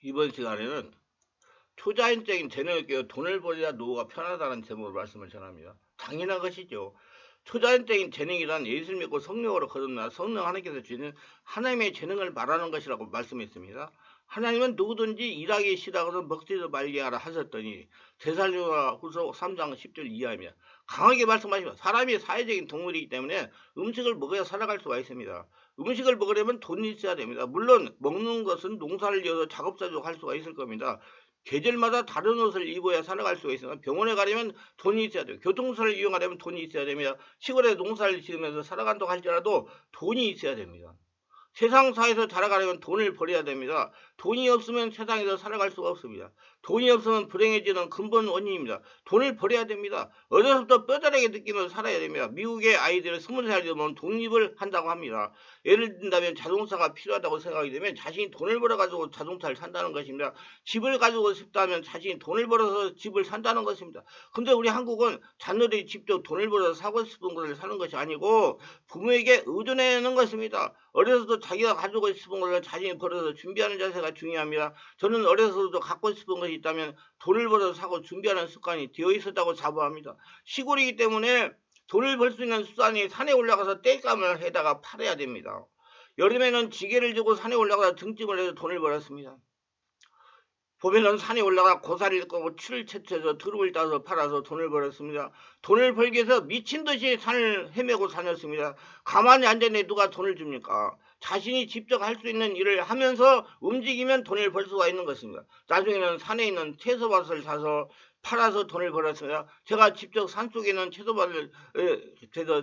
이번 시간에는 초자연적인 재능을 끼워 돈을 벌어야 노후가 편하다는 제목으로 말씀을 전합니다. 당연한 것이죠. 초자연적인 재능이란 예수를 믿고 성령으로 거듭나 성령 하나님께서 주시는 하나님의 재능을 말하는 것이라고 말씀했습니다. 하나님은 누구든지 일하기 싫어하거든 먹지도 말게 하라 하셨더니 데살로니가후서 3장 10절 이하입니다. 강하게 말씀하시면 사람이 사회적인 동물이기 때문에 음식을 먹어야 살아갈 수가 있습니다. 음식을 먹으려면 돈이 있어야 됩니다. 물론 먹는 것은 농사를 지어서 작업자도 할 수가 있을 겁니다. 계절마다 다른 옷을 입어야 살아갈 수가 있으나 병원에 가려면 돈이 있어야 돼요. 교통수단을 이용하려면 돈이 있어야 됩니다. 시골에 농사를 지으면서 살아간다고 할지라도 돈이 있어야 됩니다. 세상사에서 살아가려면 돈을 벌어야 됩니다. 돈이 없으면 세상에서 살아갈 수가 없습니다. 돈이 없으면 불행해지는 근본 원인입니다. 돈을 벌어야 됩니다. 어려서부터 뼈저리게 느끼면서 살아야 됩니다. 미국의 아이들은 20살 되면 독립을 한다고 합니다. 예를 든다면 자동차가 필요하다고 생각이 되면 자신이 돈을 벌어가지고 자동차를 산다는 것입니다. 집을 가지고 싶다면 자신이 돈을 벌어서 집을 산다는 것입니다. 근데 우리 한국은 자녀들이 직접 돈을 벌어서 사고 싶은 것을 사는 것이 아니고 부모에게 의존하는 것입니다. 어려서도 자기가 가지고 싶은 것을 자신이 벌어서 준비하는 자세가 중요합니다. 저는 어려서도 갖고 싶은 것이 있다면 돈을 벌어서 사고 준비하는 습관이 되어 있었다고 자부합니다. 시골이기 때문에 돈을 벌 수 있는 수단이 산에 올라가서 땔감을 해다가 팔아야 됩니다. 여름에는 지게를 지고 산에 올라가서 등짐을 해서 돈을 벌었습니다. 봄에는 산에 올라가 고사리를 꺼고 추를 채취해서 두릅을 따서 팔아서 돈을 벌었습니다. 돈을 벌기 위해서 미친 듯이 산을 헤매고 다녔습니다. 가만히 앉았는데 누가 돈을 줍니까? 자신이 직접 할 수 있는 일을 하면서 움직이면 돈을 벌 수가 있는 것입니다. 나중에는 산에 있는 채소밭을 사서 팔아서 돈을 벌었습니다. 제가 직접 산속에 있는 채소밭을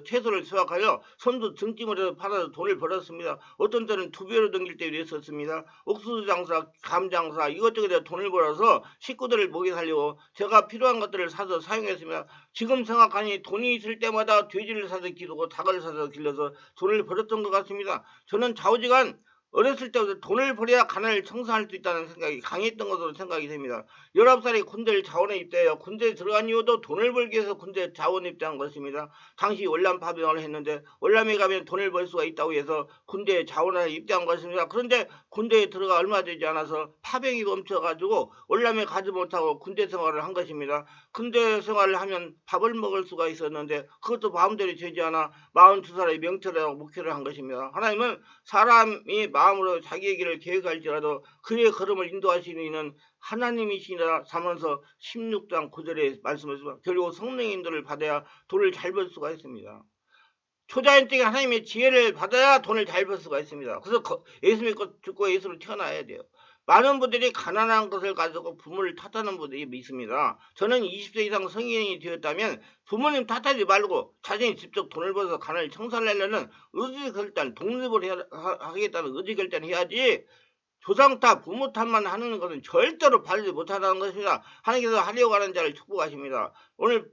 채소를 수확하여 손도 등짐을 해서 팔아서 돈을 벌었습니다. 어떤 때는 2배로 넘길 때도 있었습니다. 옥수수 장사, 감 장사 이것저것 돈을 벌어서 식구들을 먹여 살려고 제가 필요한 것들을 사서 사용했습니다. 지금 생각하니 돈이 있을 때마다 돼지를 사서 기르고 닭을 사서 길러서 돈을 벌었던 것 같습니다. 저는 좌우지간 어렸을 때부터 돈을 벌여야 가난을 청산할 수 있다는 생각이 강했던 것으로 생각이 됩니다. 19살에 군대를 자원에 입대해요. 군대에 들어간 이유도 돈을 벌기 위해서 군대 자원에 입대한 것입니다. 당시 월남 파병을 했는데 월남에 가면 돈을 벌 수가 있다고 해서 군대에 자원에 입대한 것입니다. 그런데 군대에 들어가 얼마 되지 않아서 파병이 멈춰가지고 월남에 가지 못하고 군대 생활을 한 것입니다. 군대 생활을 하면 밥을 먹을 수가 있었는데 그것도 마음대로 되지 않아 42살에 명철하고 목회를 한 것입니다. 하나님은 사람이 마음으로 자기의 길을 계획할지라도 그의 걸음을 인도하시는 이는 하나님이시니라. 잠언서 16장 9절에 말씀하시면 결국 성령의 인도를 받아야 돈을 잘 벌 수가 있습니다. 초자연적인 하나님의 지혜를 받아야 돈을 잘 벌 수가 있습니다. 그래서 예수 믿고 죽고 예수로 태어나야 돼요. 많은 분들이 가난한 것을 가지고 부모를 탓하는 분들이 있습니다. 저는 20세 이상 성인이 되었다면 부모님 탓하지 말고 자신이 직접 돈을 벌어서 가난을 청산하려는 의지결단, 독립을 하겠다는 의지결단을 해야지 조상 탓, 부모 탓만 하는 것은 절대로 바르지 못하다는 것입니다. 하나님께서 하려고 하는 자를 축복하십니다. 오늘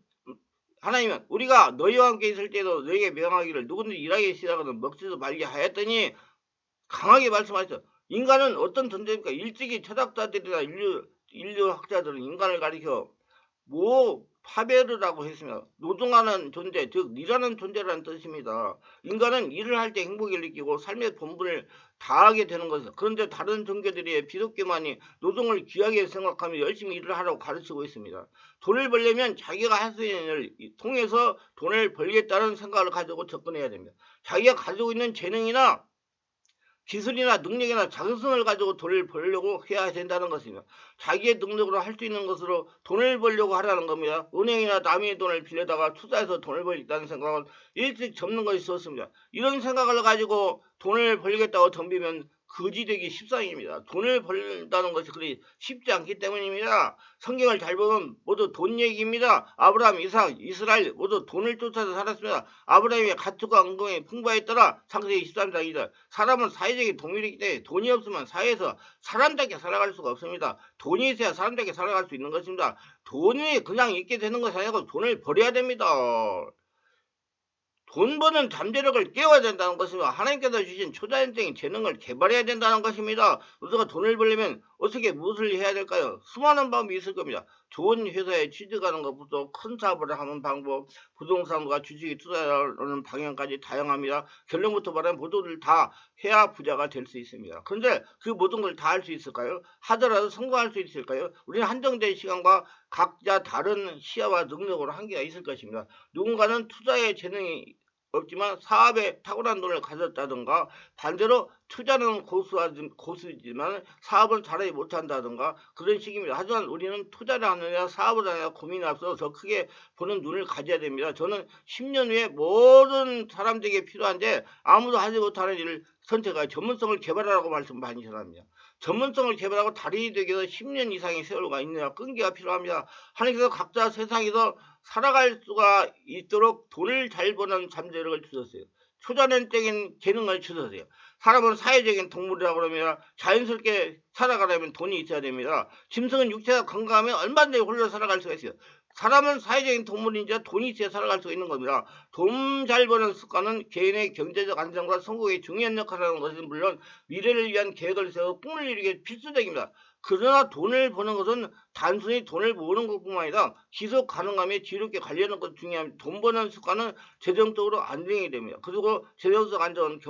하나님은 우리가 너희와 함께 있을 때도 너희에게 명하기를 누구든지 일하기 싫어하거든 먹지도 말게 하였더니 강하게 말씀하셨어. 인간은 어떤 존재입니까? 일찍이 철학자들이나 인류학자들은 인간을 가리켜 파베르라고 했습니다. 노동하는 존재, 즉 일하는 존재라는 뜻입니다. 인간은 일을 할 때 행복을 느끼고 삶의 본분을 다하게 되는 것이죠. 그런데 다른 종교들이 비속교만이 노동을 귀하게 생각하며 열심히 일을 하라고 가르치고 있습니다. 돈을 벌려면 자기가 할 수 있는 일을 통해서 돈을 벌겠다는 생각을 가지고 접근해야 됩니다. 자기가 가지고 있는 재능이나 기술이나 능력이나 자긍성을 가지고 돈을 벌려고 해야 된다는 것입니다. 자기의 능력으로 할 수 있는 것으로 돈을 벌려고 하라는 겁니다. 은행이나 남의 돈을 빌려다가 투자해서 돈을 벌겠다는 생각은 일찍 접는 것이 좋습니다. 이런 생각을 가지고 돈을 벌겠다고 덤비면 거지되기 십상입니다. 돈을 벌다는 것이 그리 쉽지 않기 때문입니다. 성경을 잘 보면 모두 돈 얘기입니다. 아브라함, 이삭, 이스라엘 모두 돈을 쫓아서 살았습니다. 아브라함의 가축과 은공이 풍부했더라. 창세기 13장이다. 사람은 사회적인 동물이기 때문에 돈이 없으면 사회에서 사람답게 살아갈 수가 없습니다. 돈이 있어야 사람답게 살아갈 수 있는 것입니다. 돈이 그냥 있게 되는 것이 아니고 돈을 벌여야 됩니다. 돈 버는 잠재력을 깨워야 된다는 것입니다. 하나님께서 주신 초자연적인 재능을 개발해야 된다는 것입니다. 우리가 돈을 벌려면 어떻게 무엇을 해야 될까요? 수많은 방법이 있을 겁니다. 좋은 회사에 취직하는 것부터 큰 사업을 하는 방법, 부동산과 주식에 투자하는 방향까지 다양합니다. 결론부터 말하면 모두들 다 해야 부자가 될 수 있습니다. 그런데 그 모든 걸 다 할 수 있을까요? 하더라도 성공할 수 있을까요? 우리는 한정된 시간과 각자 다른 시야와 능력으로 한계가 있을 것입니다. 누군가는 투자에 재능이 없지만 사업에 탁월한 돈을 가졌다든가, 반대로 투자는 고수지만 사업은 잘하지 못한다든가 그런 식입니다. 하지만 우리는 투자를 하느냐 사업을 하느냐 고민이 앞서 더 크게 보는 눈을 가져야 됩니다. 저는 10년 후에 모든 사람들에게 필요한데 아무도 하지 못하는 일을 선택하여 전문성을 개발하라고 말씀 많이 전합니다. 전문성을 개발하고 달인이 되기 위해서 10년 이상의 세월과 있느냐 끈기가 필요합니다. 하나님께서 각자 세상에서 살아갈 수가 있도록 돈을 잘 버는 잠재력을 주셨어요. 초자연적인 재능을 주셨어요. 사람은 사회적인 동물이라고 그러면 자연스럽게 살아가려면 돈이 있어야 됩니다. 짐승은 육체가 건강하면 얼마든지 홀로 살아갈 수가 있어요. 사람은 사회적인 동물인지 돈이 있어야 살아갈 수 있는 겁니다. 돈 잘 버는 습관은 개인의 경제적 안정과 성공에 중요한 역할을 하는 것은 물론 미래를 위한 계획을 세워 꿈을 이루기 필수적입니다. 그러나 돈을 버는 것은 단순히 돈을 모으는 것뿐만 아니라 지속 가능함에 지롭게 관리하는 것도 중요합니다. 돈 버는 습관은 재정적으로 안정이 됩니다. 그리고 재정적 안정은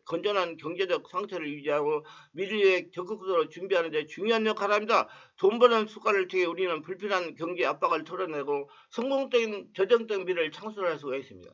건전한 경제적 상태를 유지하고 미래에 적극적으로 준비하는 데 중요한 역할을 합니다. 돈 버는 습관을 통해 우리는 불필요한 경제 압박을 털어내고 성공적인 재정적 미래를 창출할 수가 있습니다.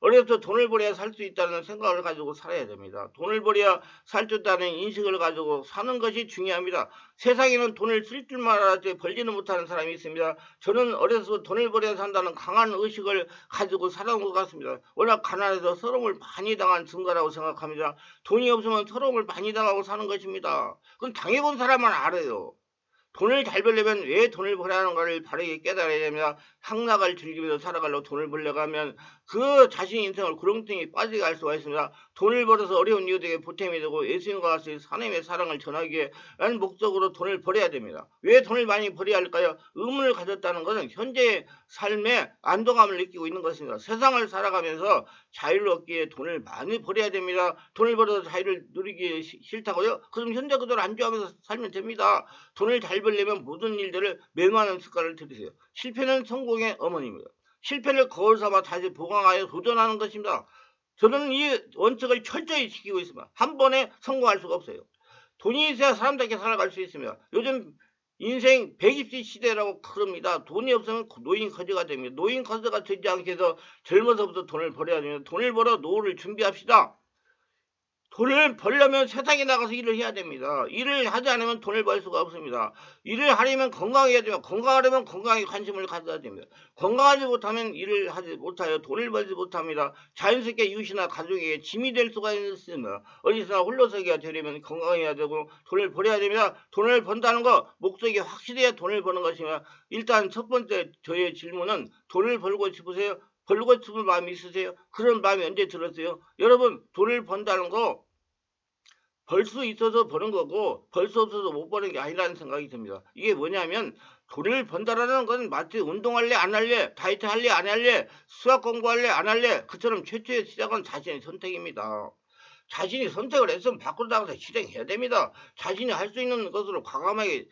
어려서 돈을 벌어야 살 수 있다는 생각을 가지고 살아야 됩니다. 돈을 벌어야 살 수 있다는 인식을 가지고 사는 것이 중요합니다. 세상에는 돈을 쓸 줄만 알아도 벌지는 못하는 사람이 있습니다. 저는 어려서 돈을 벌어야 산다는 강한 의식을 가지고 살아온 것 같습니다. 워낙 가난해서 서러움을 많이 당한 증거라고 생각합니다. 돈이 없으면 서러움을 많이 당하고 사는 것입니다. 그건 당해본 사람만 알아요. 돈을 잘 벌려면 왜 돈을 벌어야 하는가를 바르게 깨달아야 됩니다. 향락을 즐기면서 살아가려고 돈을 벌려고 하면 그 자신의 인생을 구렁텅이에 빠지게 할 수가 있습니다. 돈을 벌어서 어려운 이웃에게 보탬이 되고 예수님과 같이 하나님의 사랑을 전하기에 라는 목적으로 돈을 벌어야 됩니다. 왜 돈을 많이 벌어야 할까요? 의문을 가졌다는 것은 현재의 삶에 안도감을 느끼고 있는 것입니다. 세상을 살아가면서 자유를 얻기에 돈을 많이 벌어야 됩니다. 돈을 벌어서 자유를 누리기 싫다고요? 그럼 현재 그대로 안주하면서 살면 됩니다. 돈을 잘 벌려면 모든 일들을 메모하는 습관을 들이세요. 실패는 성공의 어머니입니다. 실패를 거울 삼아 다시 보강하여 도전하는 것입니다. 저는 이 원칙을 철저히 지키고 있습니다. 한 번에 성공할 수가 없어요. 돈이 있어야 사람답게 살아갈 수 있습니다. 요즘 인생 120세 시대라고 그럽니다. 돈이 없으면 노인 커즈가 됩니다. 노인 커즈가 되지 않게 해서 젊어서부터 돈을 벌어야 됩니다. 돈을 벌어 노후를 준비합시다. 돈을 벌려면 세상에 나가서 일을 해야 됩니다. 일을 하지 않으면 돈을 벌 수가 없습니다. 일을 하려면 건강해야 됩니다. 건강하려면 건강에 관심을 가져야 됩니다. 건강하지 못하면 일을 하지 못하여 돈을 벌지 못합니다. 자연스럽게 이웃이나 가족에게 짐이 될 수가 있습니다. 어디서나 홀로서기가 되려면 건강해야 되고 돈을 벌어야 됩니다. 돈을 번다는 거 목적이 확실해야 돈을 버는 것입니다. 일단 첫 번째 저의 질문은 돈을 벌고 싶으세요? 벌고 싶은 마음이 있으세요? 그런 마음이 언제 들었어요? 여러분 돈을 번다는 거 벌 수 있어서 버는 거고 벌 수 없어서 못 버는 게 아니라는 생각이 듭니다. 이게 뭐냐면 돈을 번다라는 건 마치 운동할래 안 할래, 다이어트 할래 안 할래, 수학 공부할래 안 할래 그처럼 최초의 시작은 자신의 선택입니다. 자신이 선택을 했으면 밖으로 나가서 실행해야 됩니다. 자신이 할 수 있는 것으로 과감하게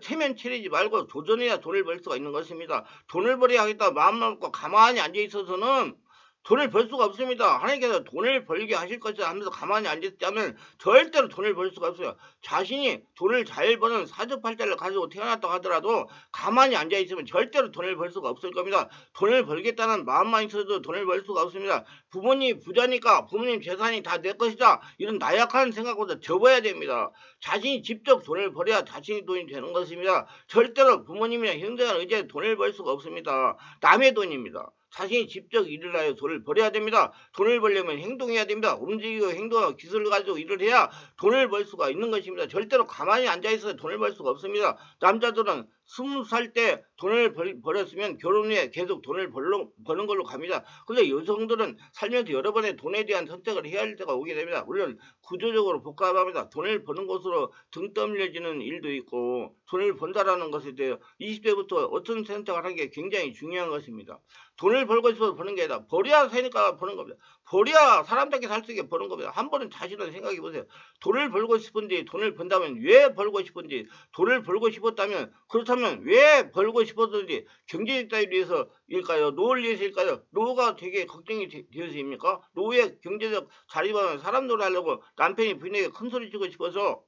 체면 차리지 말고 도전해야 돈을 벌 수가 있는 것입니다. 돈을 벌어야 하겠다 마음 먹고 가만히 앉아 있어서는 돈을 벌 수가 없습니다. 하나님께서 돈을 벌게 하실 것이다 하면서 가만히 앉았다면 절대로 돈을 벌 수가 없어요. 자신이 돈을 잘 버는 사주팔자를 가지고 태어났다고 하더라도 가만히 앉아있으면 절대로 돈을 벌 수가 없을 겁니다. 돈을 벌겠다는 마음만 있어도 돈을 벌 수가 없습니다. 부모님 부자니까 부모님 재산이 다 내 것이다 이런 나약한 생각보다 접어야 됩니다. 자신이 직접 돈을 벌어야 자신이 돈이 되는 것입니다. 절대로 부모님이나 형제나 의지에 돈을 벌 수가 없습니다. 남의 돈입니다. 자신이 직접 일을 하여 돈을 벌어야 됩니다. 돈을 벌려면 행동해야 됩니다. 움직이고 행동하고 기술을 가지고 일을 해야 돈을 벌 수가 있는 것입니다. 절대로 가만히 앉아있어서 돈을 벌 수가 없습니다. 남자들은 20살 때 돈을 벌었으면 결혼 후에 계속 돈을 버는 걸로 갑니다. 그런데 여성들은 살면서 여러 번의 돈에 대한 선택을 해야 할 때가 오게 됩니다. 물론 구조적으로 복잡합니다. 돈을 버는 것으로 등 떠밀려지는 일도 있고 돈을 번다라는 것에 대해 20대부터 어떤 선택을 하는 게 굉장히 중요한 것입니다. 돈을 벌고 싶어서 버는 게 아니라 버려야 되니까 버는 겁니다. 벌이야 사람답게 살 수 있게 버는 겁니다. 한 번은 자신은 생각해 보세요. 돈을 벌고 싶은지, 돈을 번다면 왜 벌고 싶은지, 돈을 벌고 싶었다면, 그렇다면 왜 벌고 싶었는지, 경제적 자유를 위해서일까요? 노를 위해서일까요? 노가 되게 걱정이 되어서입니까? 노의 경제적 자립하는 사람 노래하려고 남편이 부인에게 큰 소리 치고 싶어서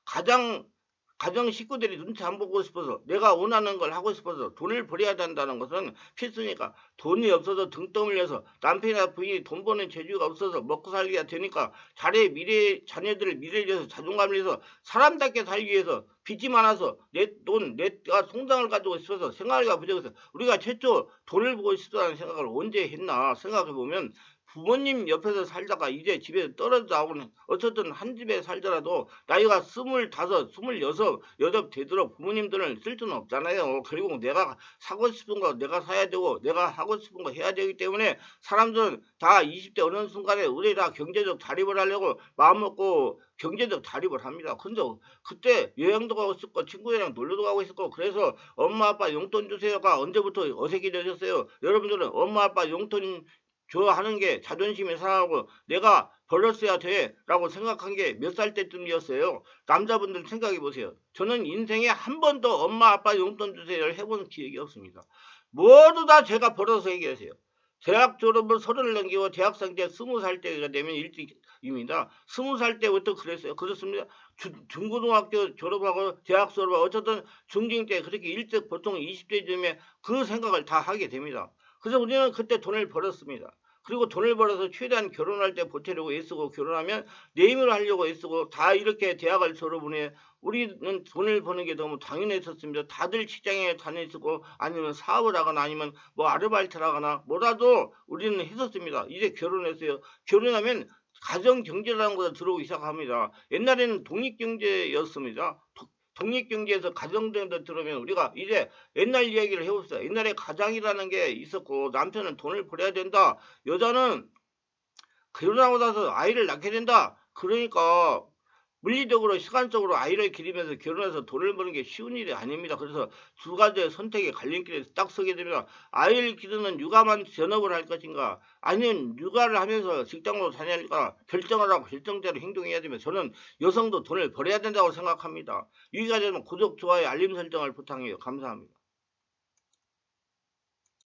가정 식구들이 눈치 안 보고 싶어서 내가 원하는 걸 하고 싶어서 돈을 벌여야 된다는 것은 필수니까. 돈이 없어서 등 떠밀려서 남편이나 부인이 돈 버는 재주가 없어서 먹고 살기가 되니까 자녀들을 미래를 위해서 자존감을 위해서 사람답게 살기 위해서 빚이 많아서 내가 통장을 가지고 싶어서 생활비가 부족해서 우리가 최초 돈을 벌고 싶다는 생각을 언제 했나 생각해보면 부모님 옆에서 살다가 이제 집에서 떨어져 나오는 어쨌든 한 집에 살더라도 나이가 25, 26, 여덟 되도록 부모님들은 쓸 수는 없잖아요. 결국 내가 사고 싶은 거 내가 사야 되고 내가 하고 싶은 거 해야 되기 때문에 사람들은 다 20대 어느 순간에 우리 다 경제적 자립을 하려고 마음먹고 경제적 자립을 합니다. 근데 그때 여행도 가고 있었고 친구들이랑 놀러도 가고 있었고 그래서 엄마 아빠 용돈 주세요가 언제부터 어색해지셨어요. 여러분들은 엄마 아빠 용돈 하는 게 자존심이 상하고 내가 벌었어야 돼 라고 생각한 게 몇 살 때쯤이었어요. 남자분들 생각해 보세요. 저는 인생에 한 번도 엄마 아빠 용돈 주세요를 해본 기억이 없습니다. 모두 다 제가 벌어서 얘기하세요. 대학 졸업을 30을 넘기고 대학생 때 20살 때가 되면 일찍입니다. 20살 때부터 그랬어요. 그렇습니다. 중고등학교 졸업하고 대학 졸업하고 어쨌든 중딩 때 그렇게 일찍 보통 20대쯤에 그 생각을 다 하게 됩니다. 그래서 우리는 그때 돈을 벌었습니다. 그리고 돈을 벌어서 최대한 결혼할 때 보태려고 애쓰고 결혼하면 내임을 하려고 애쓰고 다 이렇게 대학을 졸업을 해. 우리는 돈을 버는 게 너무 당연했었습니다. 다들 직장에 다녔고 아니면 사업을 하거나 아니면 뭐 아르바이트를 하거나 뭐라도 우리는 했었습니다. 이제 결혼했어요. 결혼하면 가정경제라는 것에 들어오기 시작합니다. 옛날에는 독립경제였습니다. 독립경제에서 가정정도 들으면 우리가 이제 옛날 이야기를 해봅시다. 옛날에 가장이라는 게 있었고 남편은 돈을 벌여야 된다. 여자는 결혼하고 나서 아이를 낳게 된다. 그러니까 물리적으로 시간적으로 아이를 기르면서 결혼해서 돈을 버는 게 쉬운 일이 아닙니다. 그래서 두 가지의 선택의 갈림길에 딱 서게 됩니다. 아이를 기르는 육아만 전업을 할 것인가 아니면 육아를 하면서 직장으로 다닐까 결정을 하고 결정대로 행동해야 되면 저는 여성도 돈을 벌여야 된다고 생각합니다. 여기가 되면 구독, 좋아요, 알림 설정을 부탁해요. 감사합니다.